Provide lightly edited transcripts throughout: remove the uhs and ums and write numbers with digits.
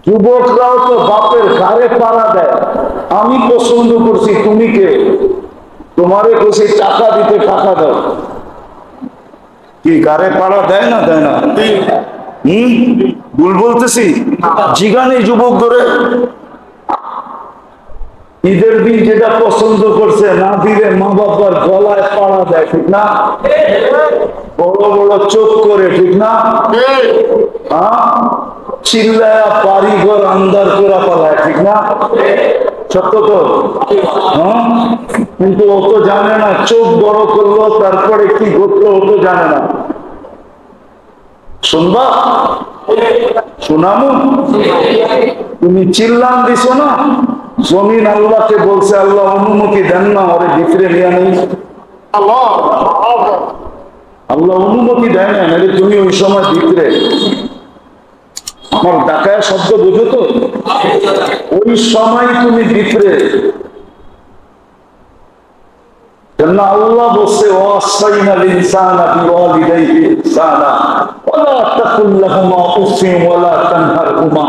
যুবকরাও তো বাপের ঘাড়ে পাড়া দেয়, আমি পছন্দ করছি, তুমি কে? তোমারে খুশি টাকা দিতে, টাকা দাও। কি ঘাড়ে পাড়া দেয় না, দেয় না? ভুল বলতেছি? জিগানি যুবক ধরে ঈদের দিন যেটা পছন্দ করছে না দিলে মা বাবার গলায় পাড়া দেয়, ঠিক না? বড় বড় চোখ করে, ঠিক না? চিল্লায়া বাড়িঘর আন্দার করে পালায়, ঠিক না? সত্য তো? কিন্তু ও তো জানে না চোখ বড় করলো তারপরে কি ঘটলো, ও তো জানে না। শুনবা? শোনামু? তুমি চিল্লান দিছো না, জমিন আল্লাহকে বলছে, আল্লাহ অনুমতি দেন না ওরে ভিতরে নিয়ে নেই। আল্লাহ অনুমতি দেয় না, নাহলে তুমি ওই সময় ভিতরে। আমার ডাকায় শব্দ বুঝো তো? ওই সময় তুমি ভিতরে। আল্লাহ বলছে ওয়াসাইনাল ইনসানা বিওয়ালিদাইহি ইহসানা ওয়ালা তাকুল লাহুমা উফিন ওয়ালা তানহারহুমা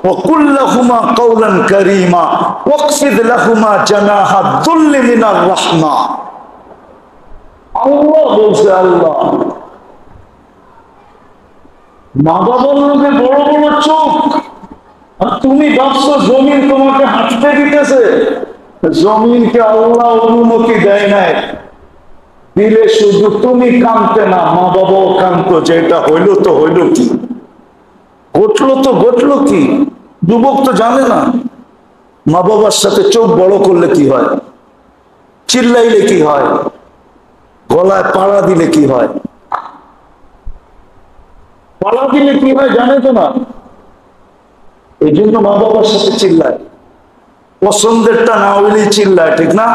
ওয়া কুল লাহুমা কাওলান কারীমা ওয়াখফিদ লাহুমা জানাহা যুল্লি মিনার রাহমা। আল্লাহ বলছে, আল্লাহ মা বাবার লোকে বড় বড় চোখ, আর তুমি ভাবছো জমিন তোমাকে হাঁটতে দিতেছে। জমিনকে আল্লাহ অনুমতি দেয় নাই, দিলে শুধু তুমি কাঁদতে না, মা বাবাও কাঁদত, যেটা হইল তো হইল কি, ঘটলো তো ঘটলো কি। যুবক তো জানে না মা বাবার সাথে চোখ বড় করলে কি হয়, চিল্লাইলে কি হয়, গলায় পাড়া দিলে কি হয়। পাড়া দিলে কি হয় জানে তো না, এই জন্য মা বাবার সাথে চিল্লায়। পছন্দেরটা না হইলেই চিল্লায়, ঠিক না?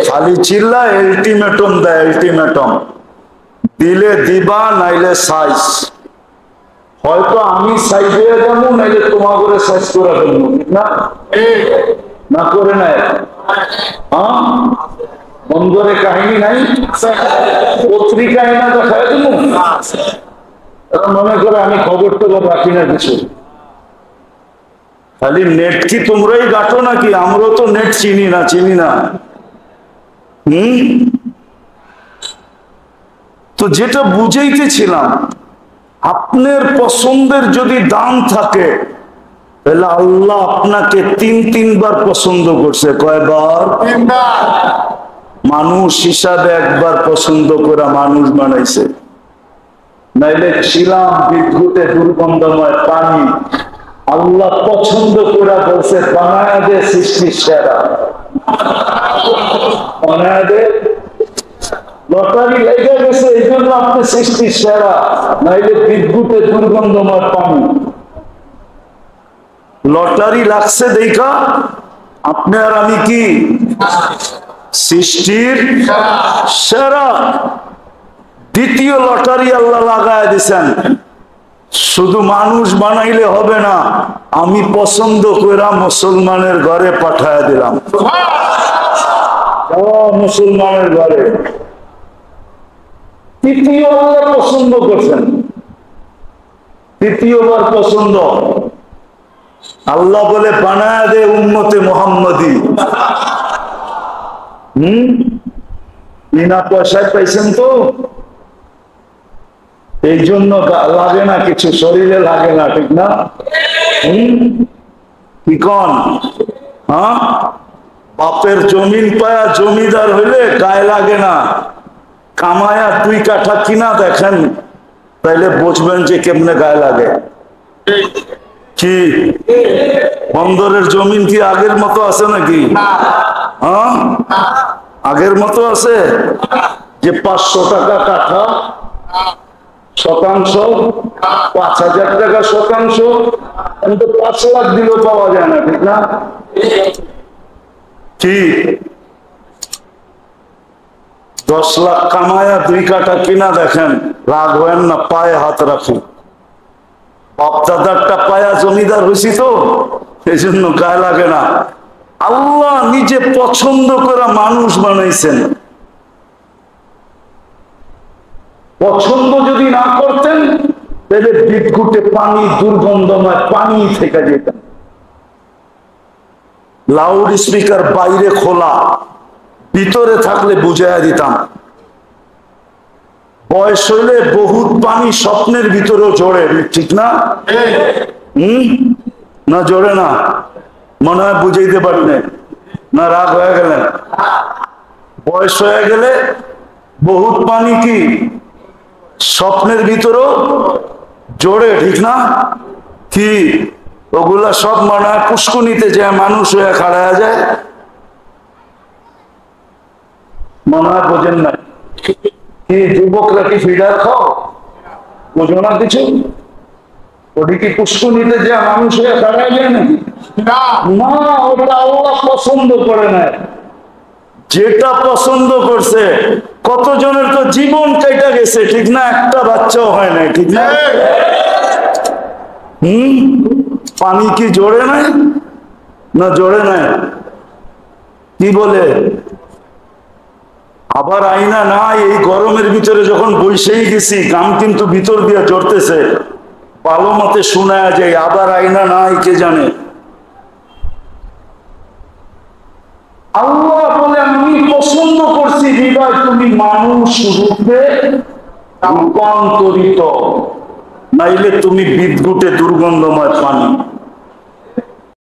খালি চিল্লায়, আলটিমেটম দেয়, আলটিমেটম দিলে দিবা, নাইলে সাইজ। হয়তো আমি সাইজ হয়ে যাবো, নাইলে তোমার করে সাইজ করে ফেলবো, ঠিক না? না করে নাই? বন্দরে কাহিনী নাই? পত্রিকায় না দেখায় দেবো? মনে করে আমি খবর টবর রাখি না কিছু। খালি নেট কি তোমরাই গাঁটো নাকি? আমরাও তো নেট চিনি না, চিনি না। তো যেটা বুঝাইতেছিলাম, আপনার পছন্দের যদি দাম থাকে তাহলে আল্লাহ আপনাকে তিনবার পছন্দ করছে। কয়বার? মানুষ হিসাবে একবার পছন্দ করে মানুষ বানাইছে, নাইলে ছিলাম বিদ্যুতে দুর্গন্ধময় পানি। আল্লাহ পছন্দ করে বলছে বানায় দে সৃষ্টির সেরা, বানায় দে। লটারি লেগে গেছে এই জন্য আপনি সৃষ্টির সেরা, নাইলে বিদ্যুতে দুর্গন্ধময় পানি। লটারি লাগছে দেখা আপনি আর আমি কি সৃষ্টির সেরা। দ্বিতীয় লটারি আল্লাহ লাগায় দিছেন, শুধু মানুষ বানাইলে হবে না, আমি পছন্দ করে মুসলমানের ঘরে পাঠায় দিলাম। মুসলমানের ঘরে তৃতীয় আল্লাহ পছন্দ করছেন, তৃতীয়বার পছন্দ। আল্লাহ বলে বানায় দে উম্মতে মুহাম্মদী। বিনা পয়সায় পাইছেন তো, এই জন্য লাগে না কিছু, শরীরে লাগে না, ঠিক না? কি কন? বাপের জমিন পায়া জমিদার হইলে গায়ে লাগে না, কামায়া 2 কাঠা কিনা দেখেন, তাইলে বুঝবেন যে কেমনে গায়ে লাগে। কি বন্দরের জমিন কি আগের মতো আছে নাকি? আগের মতো আছে যে 500 টাকা কাঠা শতাংশ, 5000 টাকা শতাংশ, কিন্তু 5 লাখ দিলেও পাওয়া যায় না, ঠিক না? কি 10 লাখ কামায়া 2 কাঠা কিনা দেখেন, রাগ হয় না, পায়ে হাত রাখি। বাপদাদারটা পায়া জমিদার হয়েছি তো, এই জন্য গায়ে লাগে না। আল্লাহ নিজে পছন্দ করে মানুষ বানাইছেন। পছন্দ যদি না করতেন তাহলে বিদ্যুটে পানি দুর্গন্ধময় পানি থেকে যেতাম। লাউড স্পিকার বাইরে খোলা, ভিতরে থাকলে বুঝাইয়া দিতাম। বয়স হইলে বহুত পানি স্বপ্নের ভিতরেও জড়ে, ঠিক না? না জড়ে না? মনে হয় বুঝাইতে পারি না, রাগ হয়ে গেলেন? বয়স হয়ে গেলে বহুত পানি কি স্বপ্নের ভিতরেও জড়ে, ঠিক না? কি ওগুলা সব মনে হয় পুষ্কুনিতে যায় মানুষ হয়ে খাড়া যায়। মনে হয় বোঝেন না? কি যুবকরা কি ফিডার খাও? বোঝো না কিছু? ওটি কি পুষ্কুনিতে যে মানুষ হয়ে খাড়া যায় নাকি? না, ওটা আল্লাহ পছন্দ করে না। যেটা পছন্দ করছে, কতজনের তো জীবন কেটে গেছে, ঠিক না? একটা বাচ্চাও হয় নাই, ঠিক না? পানি কি জড়ে নাই? না জড়ে নাই? কি বলে? আবার আইনা নাই। এই গরমের ভিতরে যখন বসেই গেছি, গাম কিন্তু ভিতর দিয়ে জড়তেছে, ভালো মতে শোনা যায়। আবার আইনা নাই, কে জানে? আল্লাহ বলে আমি পছন্দ করছি হৃদয় তুমি মানুষ রূপে রূপান্তরিত, নাইলে তুমি বিদ্যুটে দুর্গন্ধময় পানি।